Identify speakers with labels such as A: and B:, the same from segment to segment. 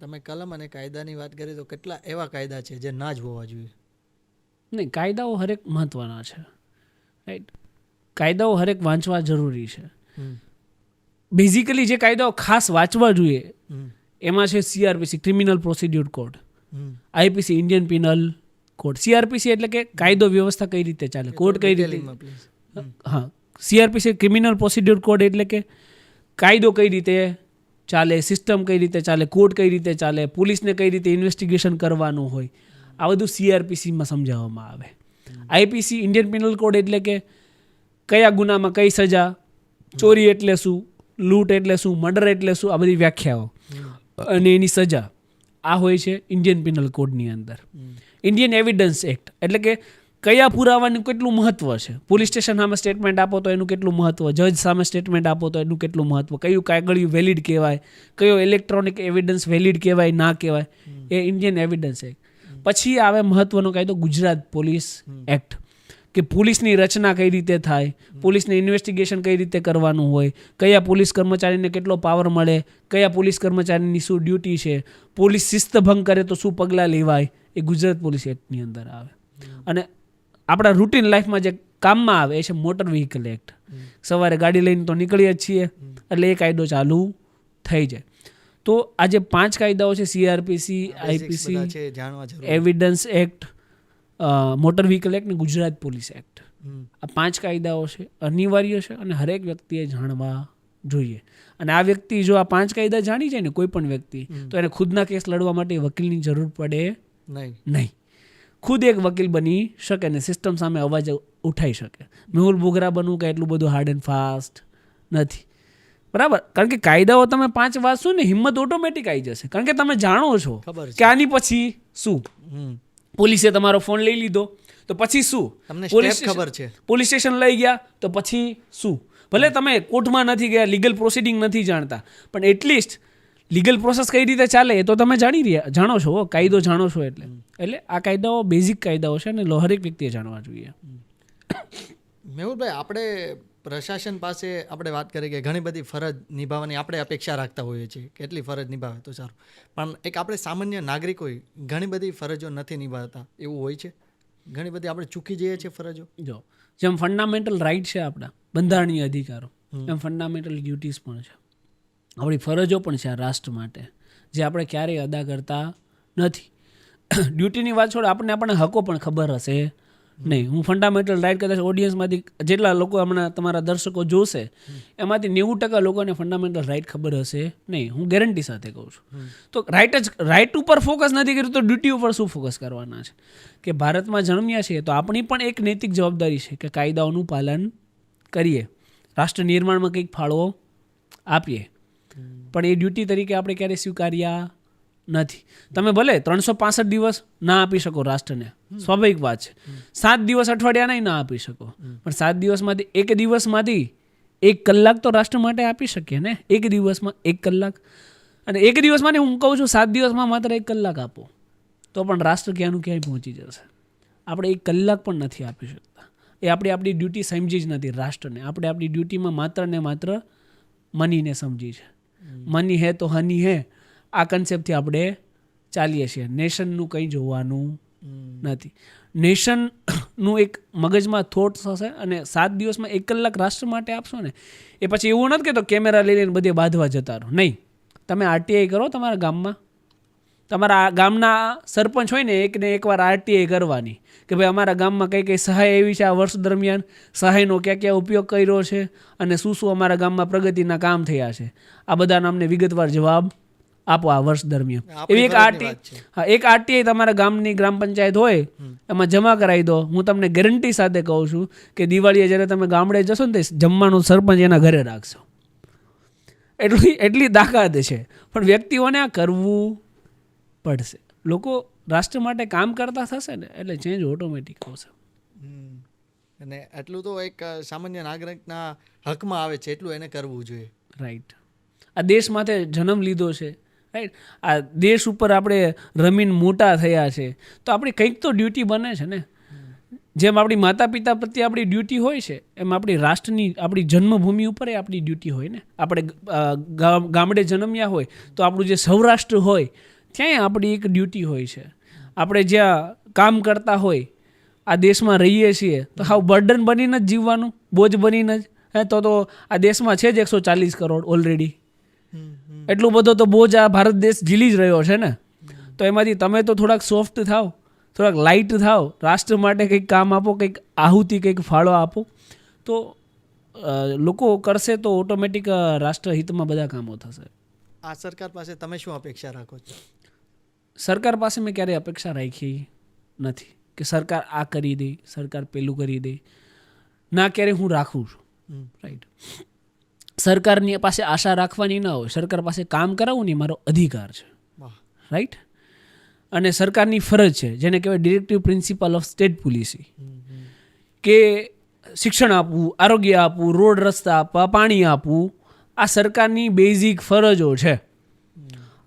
A: તમે કલમ અને કાયદાની વાત કરી તો કેટલા એવા કાયદા છે જે ના જ હોવા જોઈએ?
B: નહીં, કાયદાઓ હરેક મહત્ત્વના છે, રાઈટ. કાયદાઓ હરેક વાંચવા જરૂરી છે. બેઝિકલી જે કાયદાઓ ખાસ વાંચવા જોઈએ એમાં છે CRPC, criminal procedure code, IPC, Indian penal code. CRPC એટલે કે કાયદો વ્યવસ્થા કઈ રીતે ચાલે, કોડ કઈ રીતે. હા, CRPC ક્રિમિનલ પ્રોસિડ્યુર કોડ એટલે કે કાયદો કઈ રીતે ચાલે, સિસ્ટમ કઈ રીતે ચાલે, કોર્ટ કઈ રીતે ચાલે, પોલીસને કઈ રીતે ઇન્વેસ્ટિગેશન કરવાનું હોય, આ બધું CRPCમાં સમજાવવામાં આવે. IPC, ઇન્ડિયન પિનલ કોડ એટલે કે કયા ગુનામાં કઈ સજા, ચોરી એટલે શું, લૂંટ એટલે શું, મર્ડર એટલે શું, આ બધી વ્યાખ્યાઓ અને એની સજા આ હોય છે ઇન્ડિયન પિનલ કોડની અંદર. ઇન્ડિયન એવિડન્સ એક્ટ એટલે કે કયા પુરાવાનું કેટલું મહત્વ છે, પોલીસ સ્ટેશન સામે સ્ટેટમેન્ટ આપો તો એનું કેટલું મહત્વ, જજ સામે સ્ટેટમેન્ટ આપો તો એનું કેટલું મહત્વ, કયું કાગળિયું વેલિડ કહેવાય, કયો ઇલેક્ટ્રોનિક એવિડન્સ વેલિડ કહેવાય ના કહેવાય, એ ઇન્ડિયન એવિડન્સ એક્ટ. પછી આવે મહત્વનો કાયદો ગુજરાત પોલીસ એક્ટ, કે પોલીસની રચના કઈ રીતે થાય, પોલીસને ઇન્વેસ્ટિગેશન કઈ રીતે કરવાનું હોય, કયા પોલીસ કર્મચારીને કેટલો પાવર મળે, કયા પોલીસ કર્મચારીની શું ડ્યુટી છે, પોલીસ શિસ્તભંગ કરે તો શું પગલાં લેવાય, એ ગુજરાત પોલીસ એક્ટની અંદર આવે. અને આપણા રૂટીન લાઈફમાં જે કામમાં આવે એ છે મોટર વ્હીકલ એક્ટ. સવારે ગાડી લઈને તો નીકળીએ જ છીએ એટલે એ કાયદો ચાલુ થઈ જાય. તો આ જે 5 કાયદાઓ છે CRPC, IPC, evidence act, motor vehicle act ને ગુજરાત પોલીસ એક્ટ, આ 5 કાયદાઓ છે, અનિવાર્ય છે અને હરેક વ્યક્તિએ જાણવા જોઈએ. અને આ વ્યક્તિ જો આ 5 કાયદા જાણી જાય ને, કોઈ પણ વ્યક્તિ, તો એને ખુદના કેસ લડવા માટે વકીલની જરૂર પડે નહીં. ખુદ એક વકીલ બની શકે ને સિસ્ટમ સામે અવાજ ઉઠાઈ શકે. મેહુલ બોગરા બનવું કે એટલું બધું હાર્ડ એન્ડ ફાસ્ટ નથી, બરાબર? કારણ કે કાયદાઓ તમે 5 વાંચશો ને હિંમત ઓટોમેટિક આવી જશે, કારણ કે તમે જાણો છો કે આની પછી શું. પોલીસે તમારો ફોન લઈ લીધો તો પછી શું, પોલીસ સ્ટેશન લઈ ગયા તો પછી શું. ભલે તમે કોર્ટમાં નથી ગયા, લીગલ પ્રોસિડિંગ નથી જાણતા, પણ એટલીસ્ટ લીગલ પ્રોસેસ કઈ રીતે ચાલે એ તો તમે જાણો છો, કાયદો જાણો છો. એટલે આ કાયદાઓ બેઝિક કાયદાઓ છે અને હરેક વ્યક્તિએ જાણવા જોઈએ.
A: મેહુલભાઈ, આપણે પ્રશાસન પાસે આપણે વાત કરી કે ઘણી બધી ફરજ નિભાવવાની આપણે અપેક્ષા રાખતા હોઈએ છીએ, કેટલી ફરજ નિભાવે તો સારું, પણ એક આપણે સામાન્ય નાગરિક હોય ઘણી બધી ફરજો નથી નિભાવતા એવું હોય છે, ઘણી બધી આપણે ચૂકી જઈએ છીએ ફરજો.
B: જો જેમ ફંડામેન્ટલ રાઇટ છે આપણા બંધારણીય અધિકારો, એમ ફંડામેન્ટલ ડ્યુટીઝ પણ છે, આપણી ફરજો પણ છે આ રાષ્ટ્ર માટે, જે આપણે ક્યારેય અદા કરતા નથી. ડ્યુટીની વાત છોડ, આપણને હકો પણ ખબર હશે નહીં. હું ફંડામેન્ટલ રાઇટ કદાચ ઓડિયન્સમાંથી જેટલા લોકો હમણાં તમારા દર્શકો જોશે એમાંથી 90% લોકોને ફંડામેન્ટલ રાઇટ ખબર હશે નહીં, હું ગેરંટી સાથે કહું છું. તો રાઇટ ઉપર ફોકસ નથી કર્યું તો ડ્યુટી ઉપર શું ફોકસ કરવાના છે? કે ભારતમાં જન્મ્યા છીએ તો આપણી પણ એક નૈતિક જવાબદારી છે કે કાયદાઓનું પાલન કરીએ, રાષ્ટ્ર નિર્માણમાં કંઈક ફાળો આપીએ, પણ એ ડ્યુટી તરીકે આપણે ક્યારેય સ્વીકાર્યા નથી. તમે ભલે 365 દિવસ ના આપી શકો રાષ્ટ્રને, સ્વાભાવિક વાત છે. 7 દિવસ અઠવાડિયાના ના આપી શકો, પણ 7 દિવસમાંથી એક દિવસમાંથી 1 કલાક તો રાષ્ટ્ર માટે આપી શકીએ ને. એક દિવસમાં 1 કલાક, અને એક દિવસમાં હું કહું છું 7 દિવસમાં માત્ર 1 કલાક આપો તો પણ રાષ્ટ્ર ક્યાંનું ક્યાંય પહોંચી જશે. આપણે 1 કલાક પણ નથી આપી શકતા. એ આપણી ડ્યુટી સમજી જ નથી રાષ્ટ્રને. આપણે આપણી ડ્યુટીમાં માત્ર ને માત્ર મનીને સમજી છે. મની હે તો હની હે, આ કન્સેપ્ટથી આપણે ચાલીએ છીએ. નેશનનું કંઈ જોવાનું નથી. નેશનનું એક મગજમાં થોટ્સ હશે અને 7 દિવસમાં 1 કલાક રાષ્ટ્ર માટે આપશો ને, એ પછી એવું નથી કે તો કેમેરા લઈ લઈને બધે બાંધવા જતા રહો. નહીં, તમે RTI કરો તમારા ગામમાં. તમારા ગામના સરપંચ હોય ને એકને એકવાર RTI કરવાની કે ભાઈ અમારા ગામમાં કઈ કઈ સહાય એવી છે આ વર્ષ દરમિયાન, સહાયનો ક્યાં ક્યાં ઉપયોગ કર્યો છે અને શું શું અમારા ગામમાં પ્રગતિના કામ થયા છે, આ બધાના અમને વિગતવાર જવાબ આપો આ વર્ષ દરમિયાન. એવી એક RTI તમારા ગામની ગ્રામ પંચાયત હોય એમાં જમા કરાવી દો. હું તમને ગેરંટી સાથે કહું છું કે દિવાળીએ જ્યારે તમે ગામડે જશો ને તે જમવાનું સરપંચ એના ઘરે રાખશો. એટલી તાકાત છે. પણ વ્યક્તિઓને આ કરવું પડશે. લોકો રાષ્ટ્ર માટે કામ કરતા થશે ને એટલે ચેન્જ ઓટોમેટિક આવશે.
A: અને એટલું તો એક સામાન્ય નાગરિકના હકમાં આવે છે, એટલું એને કરવું જોઈએ.
B: રાઈટ. આ દેશ માટે જન્મ લીધો છે, રાઈટ. આ દેશ ઉપર આપણે રમીને મોટા થયા છે, તો આપણી કંઈક તો ડ્યુટી બને છે ને. જેમ આપણી માતા પિતા પ્રત્યે આપણી ડ્યુટી હોય છે એમ આપણી રાષ્ટ્રની આપણી જન્મભૂમિ ઉપર આપણી ડ્યુટી હોય ને. આપણે ગામડે જન્મ્યા હોય તો આપણું જે સૌરાષ્ટ્ર હોય ત્યાંય આપણી એક ડ્યુટી હોય છે. આપણે જ્યાં કામ કરતા હોય આ દેશમાં રહીએ છીએ તો હાવ બર્ડન બનીને જ જીવવાનું, બોજ બનીને જ. તો આ દેશમાં છે જ 140 કરોડ ઓલરેડી. એટલું બધો તો બોજ આ ભારત દેશ ઝીલી જ રહ્યો છે ને. તો એમાંથી તમે તો થોડાક સોફ્ટ થાવ, થોડાક લાઇટ થાવ, રાષ્ટ્ર માટે કંઈક કામ આપો, કંઈક આહુતિ, કંઈક ફાળો આપો, તો લોકો કરશે તો ઓટોમેટિક રાષ્ટ્રહિતમાં બધા કામો થશે.
A: આ સરકાર પાસે તમે શું અપેક્ષા રાખો છો?
B: સરકાર પાસે મેં ક્યારેય અપેક્ષા રાખી નથી કે સરકાર આ કરી દે, સરકાર પેલું કરી દે. ના, ક્યારે હું રાખું છું. રાઈટ. સરકારની પાસે આશા રાખવાની ના હોય. સરકાર પાસે કામ કરાવવું ને મારો અધિકાર છે. રાઈટ. અને સરકારની ફરજ છે, જેને કહેવાય directive principal of state policy, કે શિક્ષણ આપવું, આરોગ્ય આપવું, રોડ રસ્તા આપવા, પાણી આપવું, આ સરકારની બેઝિક ફરજો છે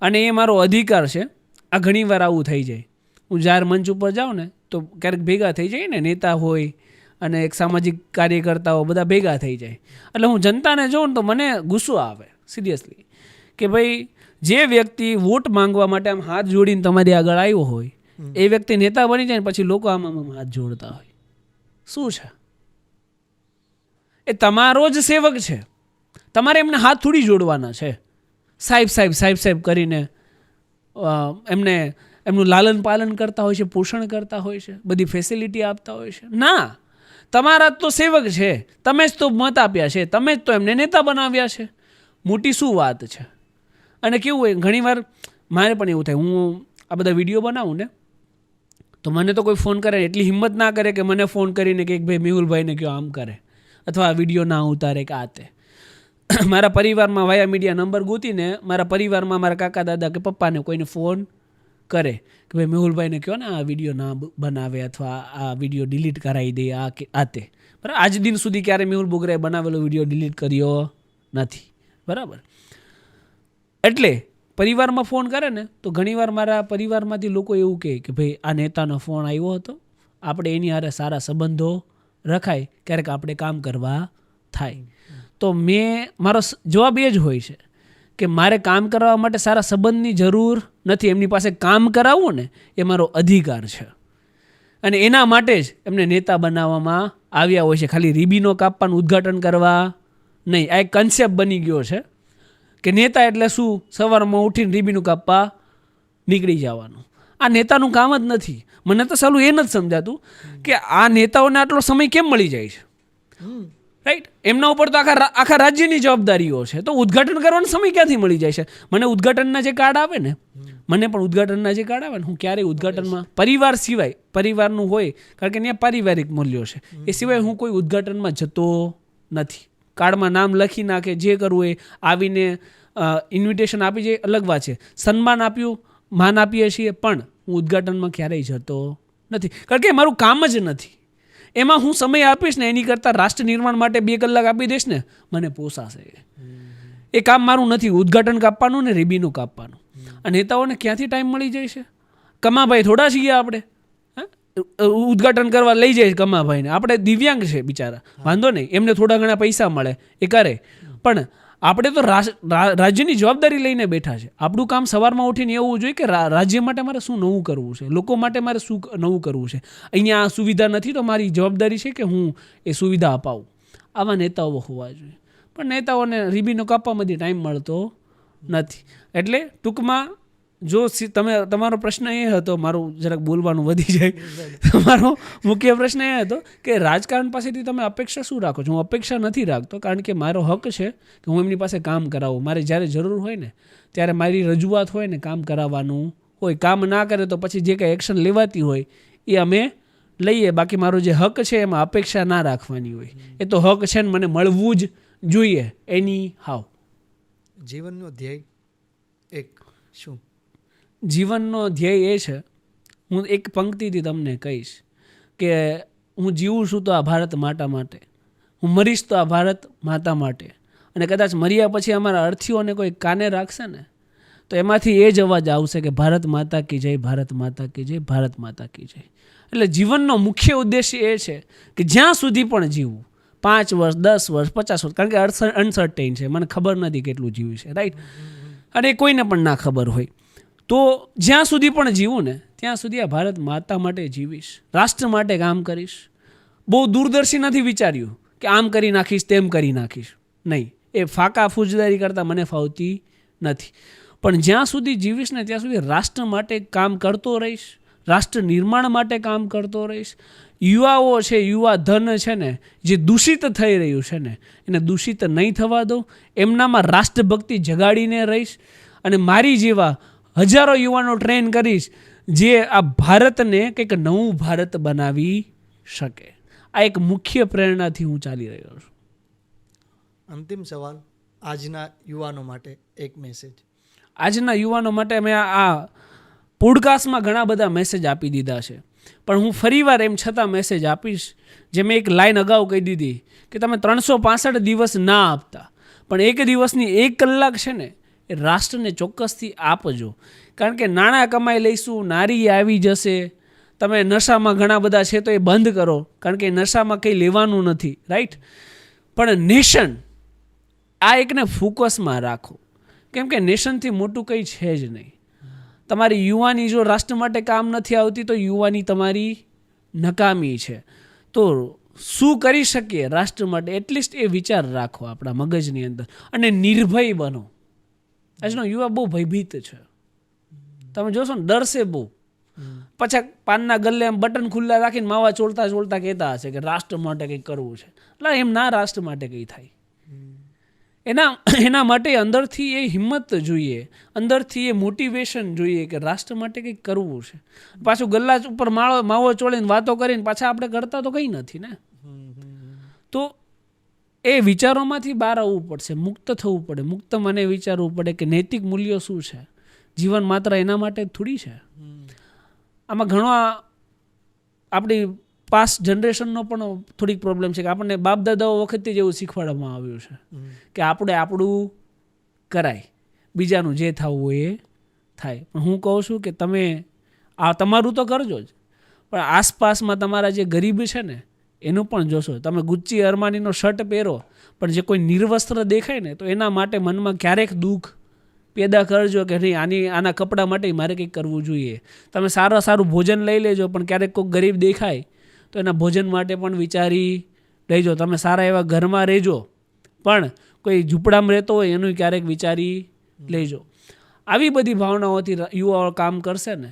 B: અને એ મારો અધિકાર છે. આ ઘણીવાર આવું થઈ જાય. હું જ્યારે મંચ ઉપર જાઉં ને તો ક્યારેક ભેગા થઈ જાય ને, નેતા હોય અને એક સામાજિક કાર્યકર્તાઓ બધા ભેગા થઈ જાય. એટલે હું જનતાને જોઉં ને તો મને ગુસ્સો આવે સિરિયસલી, કે ભાઈ જે વ્યક્તિ વોટ માંગવા માટે આમ હાથ જોડીને તમારી આગળ આવ્યો હોય એ વ્યક્તિ નેતા બની જાય ને પછી લોકો આમ હાથ જોડતા હોય. શું છે? એ તમારો જ સેવક છે, તમારે એમને હાથ થોડી જોડવાના છે. સાહેબ સાહેબ સાહેબ સાહેબ કરીને એમને એમનું લાલન પાલન કરતા હોય છે, પોષણ કરતા હોય છે, બધી ફેસિલિટી આપતા હોય છે. ના, તમારા જ તો સેવક છે, તમે જ તો મત આપ્યા છે, તમે જ તો એમને નેતા બનાવ્યા છે. મોટી શું વાત છે? અને કેવું હોય, ઘણીવાર મારે પણ એવું થાય, હું આ બધા વિડીયો બનાવું ને તો મને તો કોઈ ફોન કરે, એટલી હિંમત ના કરે કે મને ફોન કરીને કે ભાઈ મેહુલભાઈને કયો આમ કરે અથવા આ વિડીયો ના ઉતારે કે આ તે. મારા પરિવારમાં વાયા મીડિયા નંબર ગોતીને મારા પરિવારમાં મારા કાકા દાદા કે પપ્પાને કોઈને ફોન કરે કે ભાઈ મેહુલભાઈને કહો ને આ વિડીયો ના બનાવે અથવા આ વિડીયો ડિલીટ કરાવી દે, આ કે આ તે. બરાબર. આજ દિન સુધી ક્યારે મેહુલ બોગરાએ બનાવેલો વિડીયો ડિલીટ કર્યો નથી. બરાબર. એટલે પરિવારમાં ફોન કરે ને તો ઘણીવાર મારા પરિવારમાંથી લોકો એવું કહે કે ભાઈ આ નેતાનો ફોન આવ્યો હતો, આપણે એની હારે સારા સંબંધો રખાય, ક્યારેક આપણે કામ કરવા થાય. તો મારો જવાબ એ જ હોય છે કે મારે કામ કરવા માટે સારા સંબંધની જરૂર નથી. એમની પાસે કામ કરાવવું ને એ મારો અધિકાર છે અને એના માટે જ એમને નેતા બનાવવામાં આવ્યા હોય છે. ખાલી રીબીનો કાપવાનું ઉદ્ઘાટન કરવા નહીં. આ એક કન્સેપ્ટ બની ગયો છે કે નેતા એટલે શું, સવારમાં ઉઠીને રીબીનું કાપવા નીકળી જવાનું. આ નેતાનું કામ જ નથી. મને તો સાલું એ નથી સમજાતું કે આ નેતાઓને આટલો સમય કેમ મળી જાય છે. રાઈટ. એમના ઉપર તો આખા રાજ્યની જવાબદારીઓ છે, તો ઉદ્ઘાટન કરવાનો સમય ક્યાંથી મળી જાય છે? મને ઉદ્ઘાટનના જે કાર્ડ આવે ને, મને પણ ઉદ્ઘાટનના જે કાર્ડ આવે ને, હું ક્યારેય ઉદ્ઘાટનમાં પરિવાર સિવાય, પરિવારનું હોય કારણ કે ત્યાં પારિવારિક મૂલ્યો છે, એ સિવાય હું કોઈ ઉદ્ઘાટનમાં જતો નથી. કાર્ડમાં નામ લખી નાખે, જે કરવું એ આવીને ઇન્વિટેશન આપી જાય, અલગ વાત છે. સન્માન આપ્યું, માન આપીએ છીએ, પણ હું ઉદ્ઘાટનમાં ક્યારેય જતો નથી કારણ કે મારું કામ જ નથી. એમાં હું સમય આપીશ ને એની કરતાં રાષ્ટ્ર નિર્માણ માટે 2 કલાક આપી દઈશ ને મને પોસાશે. એ કામ મારું નથી, ઉદ્ઘાટન કાપવાનું ને રીબીનું કાપવાનું. અને નેતાઓને ક્યાંથી ટાઈમ મળી જાય છે? કમાભાઈ થોડા છીએ આપણે, ઉદ્ઘાટન કરવા લઈ જાય કમાભાઈને. આપણે દિવ્યાંગ છે બિચારા, વાંધો નહીં, એમને થોડા ઘણા પૈસા મળે એ કરે, પણ આપણે તો રાજ્યની જવાબદારી લઈને બેઠા છે. આપણું કામ સવારમાં ઉઠીને એવું જોઈએ કે રાજ્ય માટે મારે શું નવું કરવું છે, લોકો માટે મારે શું નવું કરવું છે. અહીંયા આ સુવિધા નથી તો મારી જવાબદારી છે કે હું એ સુવિધા અપાવું. આવા નેતાઓ હોવા જોઈએ. પણ નેતાઓને રીબીનો કાપવામાંથી ટાઈમ મળતો નથી. એટલે ટૂંકમાં જો તમારો પ્રશ્ન એ હતો, મારું જરાક બોલવાનું વધી જાય, તમારો મુખ્ય પ્રશ્ન એ હતો કે રાજકારણ પાસેથી તમે અપેક્ષા શું રાખો છો? હું અપેક્ષા નથી રાખતો કારણ કે મારો હક છે કે હું એમની પાસે કામ કરાવું. મારે જ્યારે જરૂર હોય ને ત્યારે મારી રજૂઆત હોય ને કામ કરાવવાનું હોય. કામ ના કરે તો પછી જે કંઈ એક્શન લેવાતી હોય એ અમે લઈએ. બાકી મારો જે હક છે એમાં અપેક્ષા ના રાખવાની હોય. એ તો હક છે ને મને મળવું જ જોઈએ એની હાવ.
A: જીવનનો ધ્યેય એક શું?
B: જીવનનો ધ્યેય એ છે, હું એક પંક્તિથી તમને કહીશ કે હું જીવું છું તો આ ભારત માતા માટે, હું મરીશ તો આ ભારત માતા માટે. અને કદાચ મર્યા પછી અમારા અર્થીઓને કોઈ કાને રાખશે ને તો એમાંથી એ જ અવાજ આવશે કે ભારત માતા કી જય, ભારત માતા કી જય, ભારત માતા કી જય. એટલે જીવનનો મુખ્ય ઉદ્દેશ્ય એ છે કે જ્યાં સુધી પણ જીવવું, 5 વર્ષ, 10 વર્ષ, 50 વર્ષ, કારણ કે અનસર્ટેન છે, મને ખબર નથી કેટલું જીવ્યું છે, રાઈટ, અને કોઈને પણ ના ખબર હોય, તો જ્યાં સુધી પણ જીવું ને ત્યાં સુધી આ ભારત માતા માટે જીવીશ, રાષ્ટ્ર માટે કામ કરીશ. બહુ દૂરદર્શી નથી વિચાર્યું કે આમ કરી નાખીશ, તેમ કરી નાખીશ, નહીં, એ ફાકા ફૂજદારી કરતાં મને ફાવતી નથી. પણ જ્યાં સુધી જીવીશ ને ત્યાં સુધી રાષ્ટ્ર માટે કામ કરતો રહીશ, રાષ્ટ્ર નિર્માણ માટે કામ કરતો રહીશ. યુવાઓ છે, યુવા ધન છે ને જે દૂષિત થઈ રહ્યું છે ને એને દૂષિત નહીં થવા દો, એમનામાં રાષ્ટ્રભક્તિ જગાડીને રહીશ, અને મારી જેવા હજારો યુવાનો ટ્રેન કરીશ જે આ ભારતને કંઈક નવું ભારત બનાવી શકે. આ એક મુખ્ય પ્રેરણાથી હું ચાલી રહ્યો છું.
A: અંતિમ સવાલ, આજના યુવાનો માટે એક મેસેજ.
B: આજના યુવાનો માટે મેં આ પોડકાસ્ટમાં ઘણા બધા મેસેજ આપી દીધા છે, પણ હું ફરીવાર એમ છતાં મેસેજ આપીશ, જે મેં એક લાઈન અગાઉ કહી દીધી કે તમે 365 દિવસ ના આપતા પણ એક દિવસની 1 કલાક છે ને એ રાષ્ટ્રને ચોક્કસથી આપજો. કારણ કે નાણાં કમાઈ લઈશું, નારી આવી જશે, તમે નશામાં ઘણા બધા છે તો એ બંધ કરો, કારણ કે નશામાં કંઈ લેવાનું નથી, રાઈટ, પણ નેશન આ એકને ફોકસમાં રાખો, કેમ કે નેશનથી મોટું કંઈ છે જ નહીં. તમારી યુવાની જો રાષ્ટ્ર માટે કામ નથી આવતી તો યુવાની તમારી નકામી છે. તો શું કરી શકીએ રાષ્ટ્ર માટે, એટલીસ્ટ એ વિચાર રાખો આપણા મગજની અંદર, અને નિર્ભય બનો. આજનો યુવા બહુ ભયભીત છે, તમે જોશો ને ડરશે બહુ. પાછા પાનના ગલ્લે એમ બટન ખુલ્લા રાખીને માવા ચોળતા ચોળતા કહેતા હશે કે રાષ્ટ્ર માટે કંઈક કરવું છે. એટલે એમ ના રાષ્ટ્ર માટે કંઈ થાય, એના માટે અંદરથી એ હિંમત જોઈએ, અંદરથી એ મોટિવેશન જોઈએ કે રાષ્ટ્ર માટે કંઈક કરવું છે. પાછું ગલ્લા ઉપર માવો ચોળીને વાતો કરીને પાછા આપણે કરતા તો કંઈ નથી ને. તો એ વિચારોમાંથી બહાર આવવું પડશે, મુક્ત થવું પડે. મુક્ત મને વિચારવું પડે કે નૈતિક મૂલ્યો શું છે, જીવન માત્ર એના માટે થોડી છે. આમાં ઘણો આપણી પાસ્ટ જનરેશનનો પણ થોડીક પ્રોબ્લેમ છે કે આપણને બાપ દાદાઓ વખતથી જ એવું શીખવાડવામાં આવ્યું છે કે આપણે આપણું કરાય, બીજાનું જે થવું હોય એ થાય. પણ હું કહું છું કે તમે તમારું તો કરજો જ, પણ આસપાસમાં તમારા જે ગરીબ છે ને એનું પણ જોશો. તમે ગુચ્ચી અરમાનીનો શર્ટ પહેરો પણ જે કોઈ નિર્વસ્ત્ર દેખાય ને તો એના માટે મનમાં ક્યારેક દુઃખ પેદા કરજો કે નહીં, આના કપડાં માટે મારે કંઈક કરવું જોઈએ. તમે સારું ભોજન લઈ લેજો પણ ક્યારેક કોઈ ગરીબ દેખાય તો એના ભોજન માટે પણ વિચારી લેજો. તમે સારા એવા ઘરમાં રહેજો પણ કોઈ ઝૂંપડામાં રહેતો હોય એનું ક્યારેક વિચારી લેજો. આવી બધી ભાવનાઓથી યુવાઓ કામ કરશે ને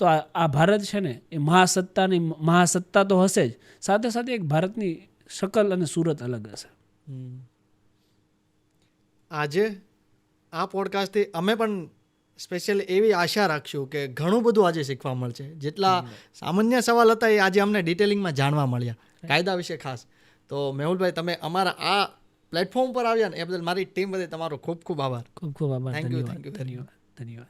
B: તો આ ભારત છે ને એ મહાસત્તા તો હશે જ, સાથે સાથે એક ભારતની શકલ અને સુરત અલગ હશે.
A: આજે આ પોડકાસ્ટથી અમે પણ સ્પેશિયલી એવી આશા રાખશું કે ઘણું બધું આજે શીખવા મળશે. જેટલા સામાન્ય સવાલ હતા એ આજે અમને ડિટેલિંગમાં જાણવા મળ્યા, કાયદા વિશે ખાસ. તો મેહુલભાઈ, તમે અમારા આ પ્લેટફોર્મ પર આવ્યા ને એ બદલ મારી ટીમ બધે તમારો ખૂબ ખૂબ આભાર.
B: ખૂબ ખૂબ આભાર.
A: Thank you.
B: ધન્યવાદ.